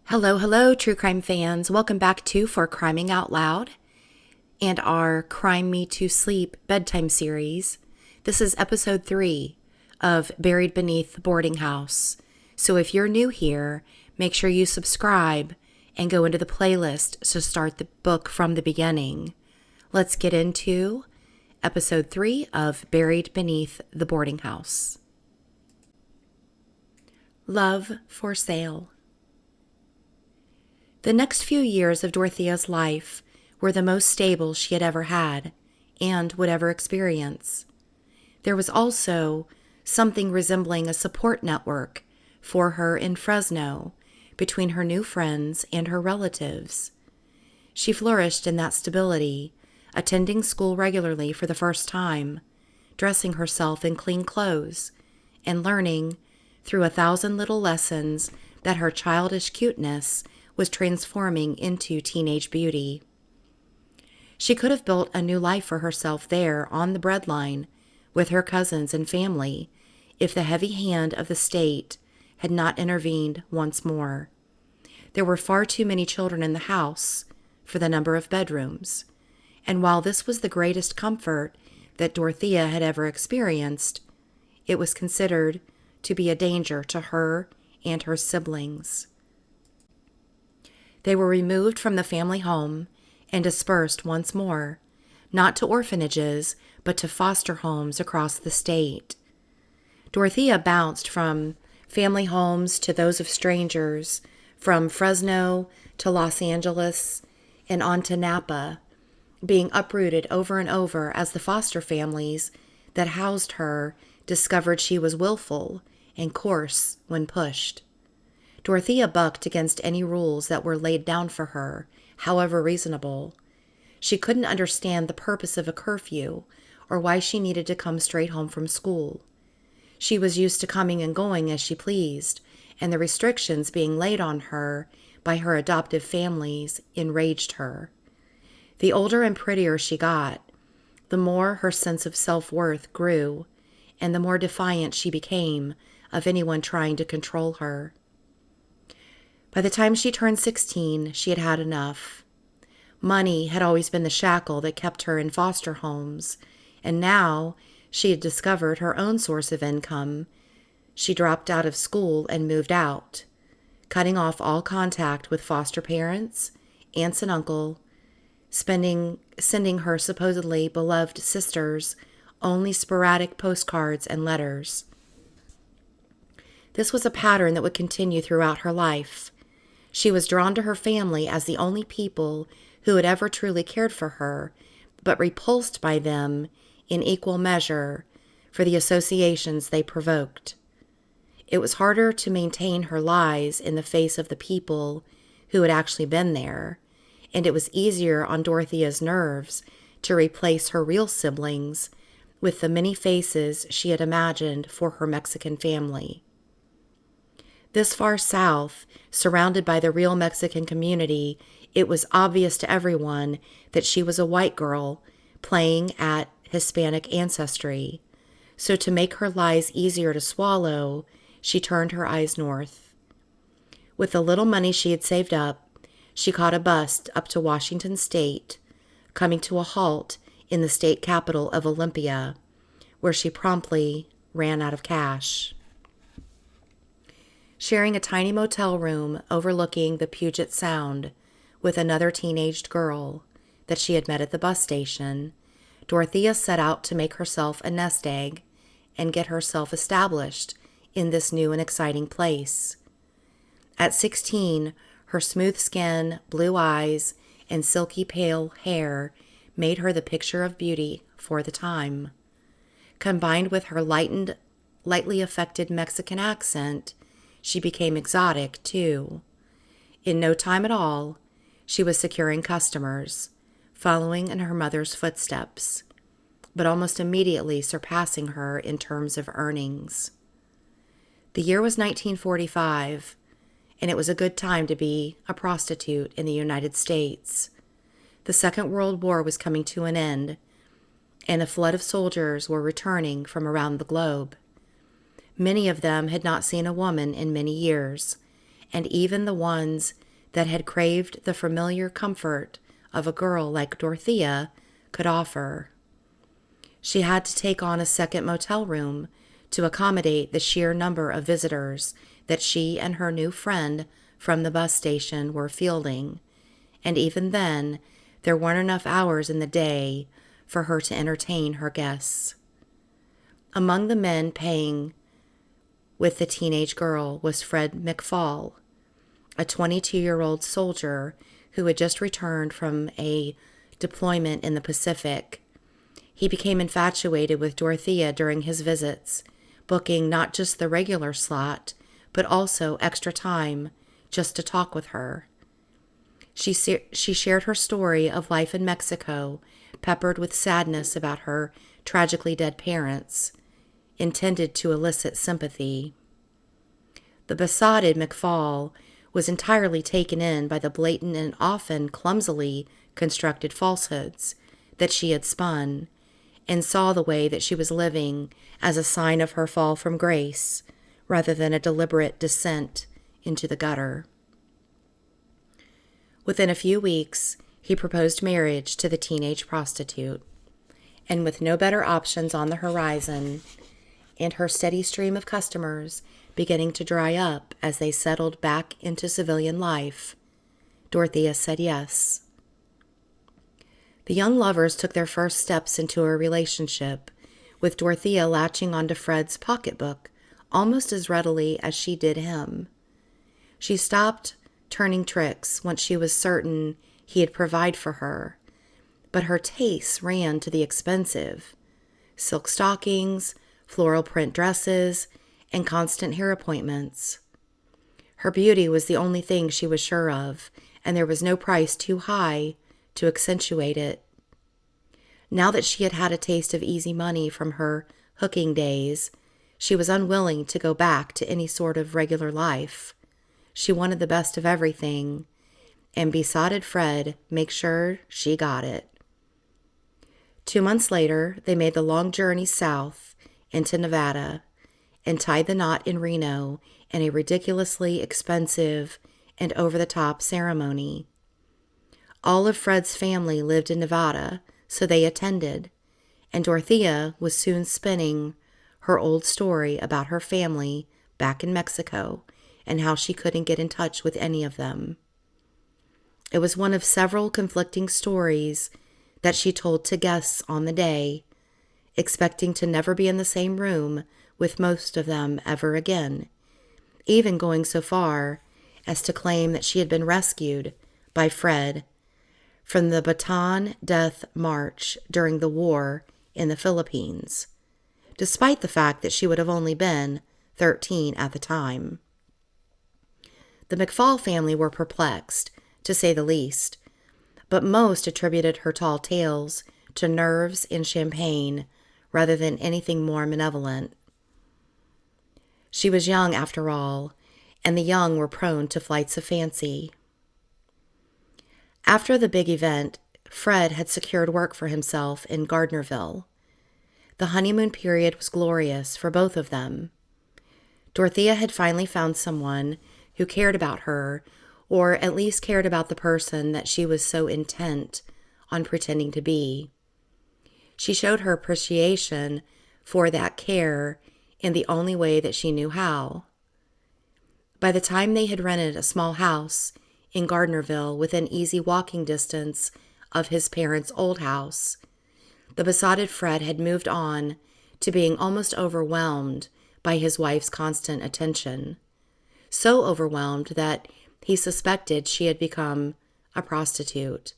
Hello, hello, true crime fans. Welcome back to For Criming Out Loud and our Crime Me to Sleep Bedtime series. This is episode 3 of Buried Beneath the Boarding House. So if you're new here, make sure you subscribe and go into the playlist to start the book from the beginning. Let's get into episode 3 of Buried Beneath the Boarding House. Love for Sale. The next few years of Dorothea's life were the most stable she had ever had and would ever experience. There was also something resembling a support network for her in Fresno between her new friends and her relatives. She flourished in that stability, attending school regularly for the first time, dressing herself in clean clothes, and learning through 1,000 little lessons that her childish cuteness was transforming into teenage beauty. She could have built a new life for herself there on the breadline with her cousins and family if the heavy hand of the state had not intervened once more. There were far too many children in the house for the number of bedrooms, and while this was the greatest comfort that Dorothea had ever experienced, it was considered to be a danger to her and her siblings. They were removed from the family home and dispersed once more, not to orphanages, but to foster homes across the state. Dorothea bounced from family homes to those of strangers, from Fresno to Los Angeles and on to Napa, being uprooted over and over as the foster families that housed her discovered she was willful and coarse when pushed. Dorothea bucked against any rules that were laid down for her, however reasonable. She couldn't understand the purpose of a curfew or why she needed to come straight home from school. She was used to coming and going as she pleased, and the restrictions being laid on her by her adoptive families enraged her. The older and prettier she got, the more her sense of self-worth grew, and the more defiant she became of anyone trying to control her. By the time she turned 16, she had had enough. Money had always been the shackle that kept her in foster homes, and now she had discovered her own source of income. She dropped out of school and moved out, cutting off all contact with foster parents, aunts and uncle, sending her supposedly beloved sisters only sporadic postcards and letters. This was a pattern that would continue throughout her life. She was drawn to her family as the only people who had ever truly cared for her, but repulsed by them in equal measure for the associations they provoked. It was harder to maintain her lies in the face of the people who had actually been there, and it was easier on Dorothea's nerves to replace her real siblings with the many faces she had imagined for her Mexican family. This far south, surrounded by the real Mexican community, it was obvious to everyone that she was a white girl playing at Hispanic ancestry. So to make her lies easier to swallow, she turned her eyes north. With the little money she had saved up, she caught a bus up to Washington State, coming to a halt in the state capital of Olympia, where she promptly ran out of cash. Sharing a tiny motel room overlooking the Puget Sound with another teenaged girl that she had met at the bus station, Dorothea set out to make herself a nest egg and get herself established in this new and exciting place. At 16, her smooth skin, blue eyes, and silky pale hair made her the picture of beauty for the time. Combined with her lightly affected Mexican accent, she became exotic, too. In no time at all, she was securing customers, following in her mother's footsteps, but almost immediately surpassing her in terms of earnings. The year was 1945, and it was a good time to be a prostitute in the United States. The Second World War was coming to an end, and a flood of soldiers were returning from around the globe. Many of them had not seen a woman in many years, and even the ones that had craved the familiar comfort of a girl like Dorothea could offer. She had to take on a second motel room to accommodate the sheer number of visitors that she and her new friend from the bus station were fielding, and even then, there weren't enough hours in the day for her to entertain her guests. Among the men paying with the teenage girl was Fred McFall, a 22-year-old soldier who had just returned from a deployment in the Pacific. He became infatuated with Dorothea during his visits, booking not just the regular slot, but also extra time just to talk with her. She shared her story of life in Mexico, peppered with sadness about her tragically dead parents, intended to elicit sympathy. The besotted McFall was entirely taken in by the blatant and often clumsily constructed falsehoods that she had spun, and saw the way that she was living as a sign of her fall from grace, rather than a deliberate descent into the gutter. Within a few weeks, he proposed marriage to the teenage prostitute, and with no better options on the horizon, and her steady stream of customers beginning to dry up as they settled back into civilian life, Dorothea said yes. The young lovers took their first steps into a relationship, with Dorothea latching onto Fred's pocketbook almost as readily as she did him. She stopped turning tricks once she was certain he'd provide for her, but her tastes ran to the expensive: silk stockings, floral print dresses, and constant hair appointments. Her beauty was the only thing she was sure of, and there was no price too high to accentuate it. Now that she had had a taste of easy money from her hooking days, she was unwilling to go back to any sort of regular life. She wanted the best of everything, and besotted Fred make sure she got it. 2 months later, they made the long journey south into Nevada and tied the knot in Reno in a ridiculously expensive and over-the-top ceremony. All of Fred's family lived in Nevada, so they attended, and Dorothea was soon spinning her old story about her family back in Mexico and how she couldn't get in touch with any of them. It was one of several conflicting stories that she told to guests on the day, expecting to never be in the same room with most of them ever again, even going so far as to claim that she had been rescued by Fred from the Bataan Death March during the war in the Philippines, despite the fact that she would have only been 13 at the time. The McFall family were perplexed, to say the least, but most attributed her tall tales to nerves and champagne rather than anything more malevolent. She was young, after all, and the young were prone to flights of fancy. After the big event, Fred had secured work for himself in Gardnerville. The honeymoon period was glorious for both of them. Dorothea had finally found someone who cared about her, or at least cared about the person that she was so intent on pretending to be. She showed her appreciation for that care in the only way that she knew how. By the time they had rented a small house in Gardnerville within easy walking distance of his parents' old house, the besotted Fred had moved on to being almost overwhelmed by his wife's constant attention. So overwhelmed that he suspected she had become a prostitute,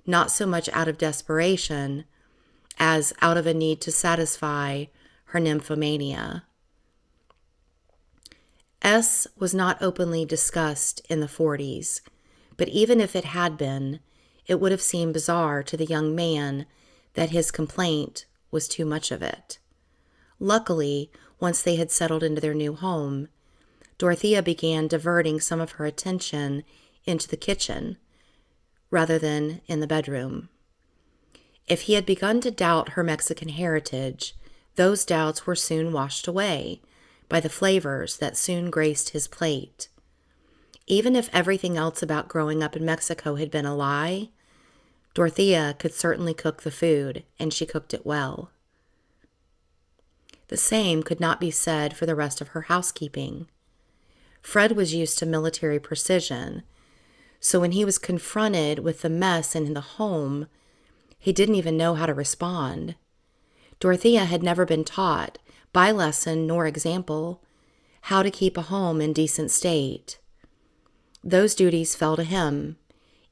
not so much out of desperation as out of a need to satisfy her nymphomania. S was not openly discussed in the 40s, but even if it had been, it would have seemed bizarre to the young man that his complaint was too much of it. Luckily, once they had settled into their new home, Dorothea began diverting some of her attention into the kitchen rather than in the bedroom. If he had begun to doubt her Mexican heritage, those doubts were soon washed away by the flavors that soon graced his plate. Even if everything else about growing up in Mexico had been a lie, Dorothea could certainly cook the food, and she cooked it well. The same could not be said for the rest of her housekeeping. Fred was used to military precision, so when he was confronted with the mess in the home, he didn't even know how to respond. Dorothea had never been taught, by lesson nor example, how to keep a home in decent state. Those duties fell to him,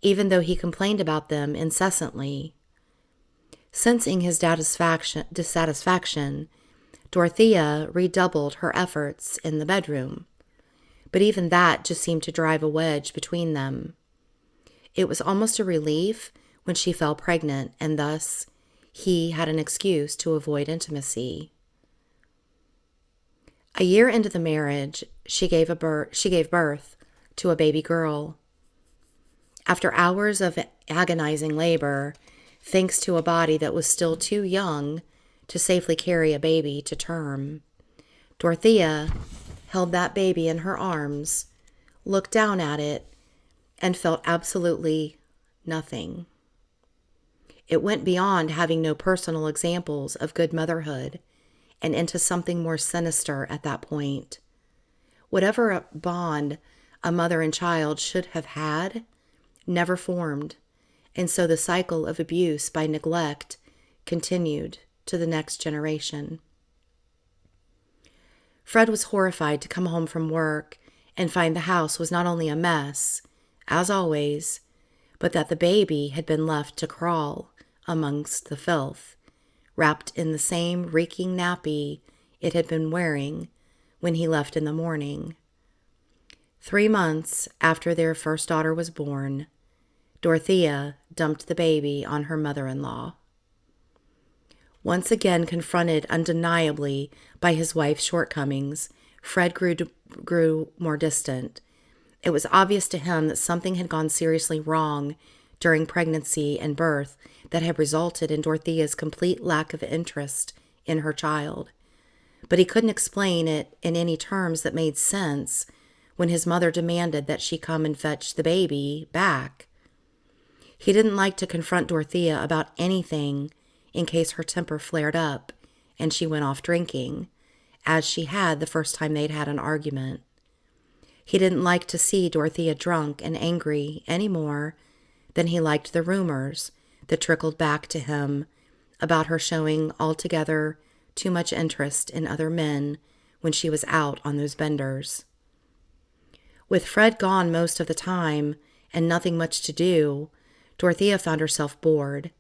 even though he complained about them incessantly. Sensing his dissatisfaction, Dorothea redoubled her efforts in the bedroom, but even that just seemed to drive a wedge between them. It was almost a relief when she fell pregnant, and thus he had an excuse to avoid intimacy. A year into the marriage, she gave birth to a baby girl. After hours of agonizing labor, thanks to a body that was still too young to safely carry a baby to term, Dorothea held that baby in her arms, looked down at it, and felt absolutely nothing. It went beyond having no personal examples of good motherhood and into something more sinister at that point. Whatever a bond a mother and child should have had never formed, and so the cycle of abuse by neglect continued to the next generation. Fred was horrified to come home from work and find the house was not only a mess, as always, but that the baby had been left to crawl amongst the filth, wrapped in the same reeking nappy it had been wearing when he left in the morning. 3 months after their first daughter was born, Dorothea dumped the baby on her mother-in-law. Once again confronted undeniably by his wife's shortcomings, Fred grew more distant. It was obvious to him that something had gone seriously wrong during pregnancy and birth that had resulted in Dorothea's complete lack of interest in her child. But he couldn't explain it in any terms that made sense when his mother demanded that she come and fetch the baby back. He didn't like to confront Dorothea about anything in case her temper flared up and she went off drinking, as she had the first time they'd had an argument. He didn't like to see Dorothea drunk and angry any more than he liked the rumors that trickled back to him about her showing altogether too much interest in other men when she was out on those benders. With Fred gone most of the time and nothing much to do, Dorothea found herself bored.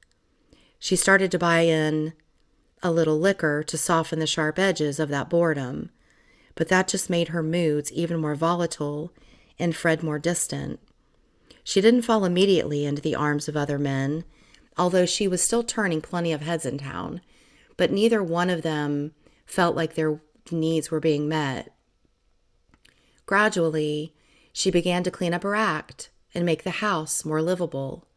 She started to buy in a little liquor to soften the sharp edges of that boredom, but that just made her moods even more volatile and Fred more distant. She didn't fall immediately into the arms of other men, although she was still turning plenty of heads in town, but neither one of them felt like their needs were being met. Gradually, she began to clean up her act and make the house more livable,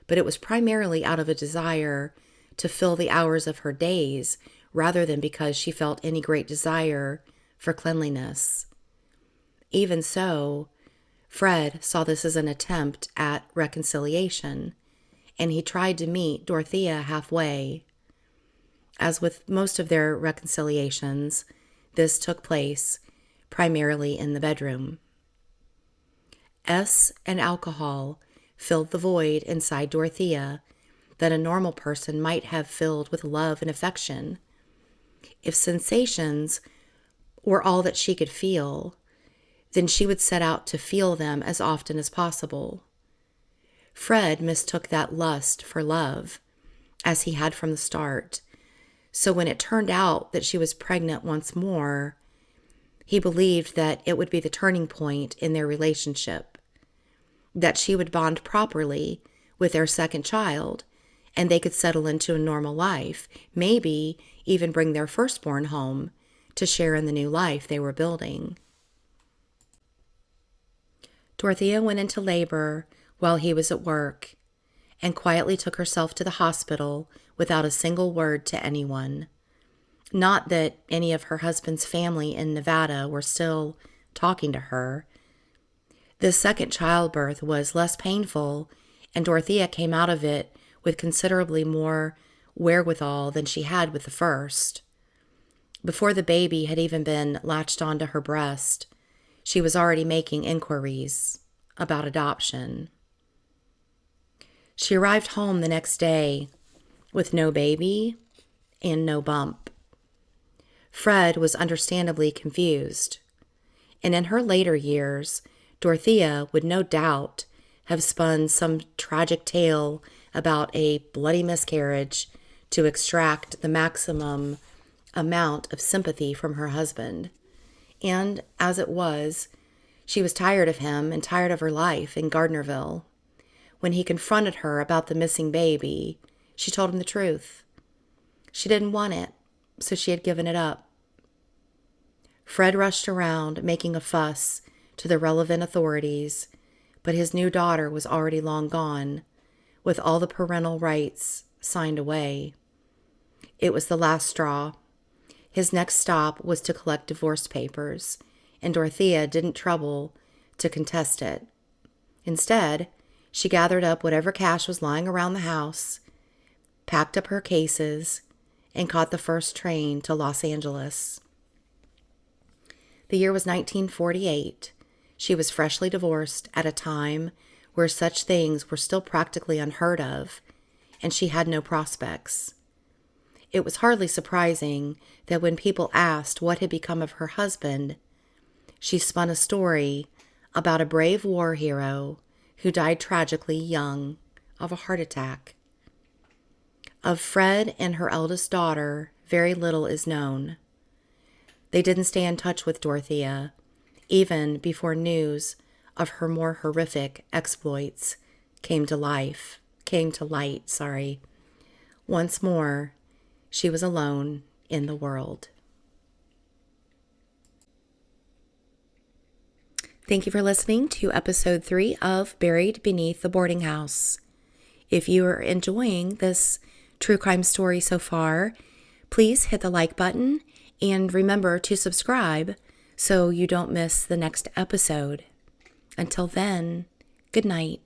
but it was primarily out of a desire to fill the hours of her days rather than because she felt any great desire for cleanliness. Even so, Fred saw this as an attempt at reconciliation, and he tried to meet Dorothea halfway. As with most of their reconciliations, this took place primarily in the bedroom. And alcohol filled the void inside Dorothea that a normal person might have filled with love and affection. If sensations were all that she could feel, then she would set out to feel them as often as possible. Fred mistook that lust for love, as he had from the start. So when it turned out that she was pregnant once more, he believed that it would be the turning point in their relationship, that she would bond properly with their second child, and they could settle into a normal life, maybe even bring their firstborn home to share in the new life they were building. Dorothea went into labor while he was at work and quietly took herself to the hospital without a single word to anyone. Not that any of her husband's family in Nevada were still talking to her. This second childbirth was less painful, and Dorothea came out of it with considerably more wherewithal than she had with the first. Before the baby had even been latched onto her breast, she was already making inquiries about adoption. She arrived home the next day with no baby and no bump. Fred was understandably confused, and in her later years, Dorothea would no doubt have spun some tragic tale about a bloody miscarriage to extract the maximum amount of sympathy from her husband. And as it was, she was tired of him and tired of her life in Gardnerville. When he confronted her about the missing baby, she told him the truth. She didn't want it, so she had given it up. Fred rushed around, making a fuss to the relevant authorities, but his new daughter was already long gone, with all the parental rights signed away. It was the last straw. His next stop was to collect divorce papers, and Dorothea didn't trouble to contest it. Instead, she gathered up whatever cash was lying around the house, packed up her cases, and caught the first train to Los Angeles. The year was 1948. She was freshly divorced at a time where such things were still practically unheard of, and she had no prospects. It was hardly surprising that when people asked what had become of her husband, she spun a story about a brave war hero who died tragically young of a heart attack. Of Fred and her eldest daughter, very little is known. They didn't stay in touch with Dorothea, even before news of her more horrific exploits came to light. Once more, she was alone in the world. Thank you for listening to episode 3 of Buried Beneath the Boarding House. If you are enjoying this true crime story so far, please hit the like button and remember to subscribe so you don't miss the next episode. Until then, good night.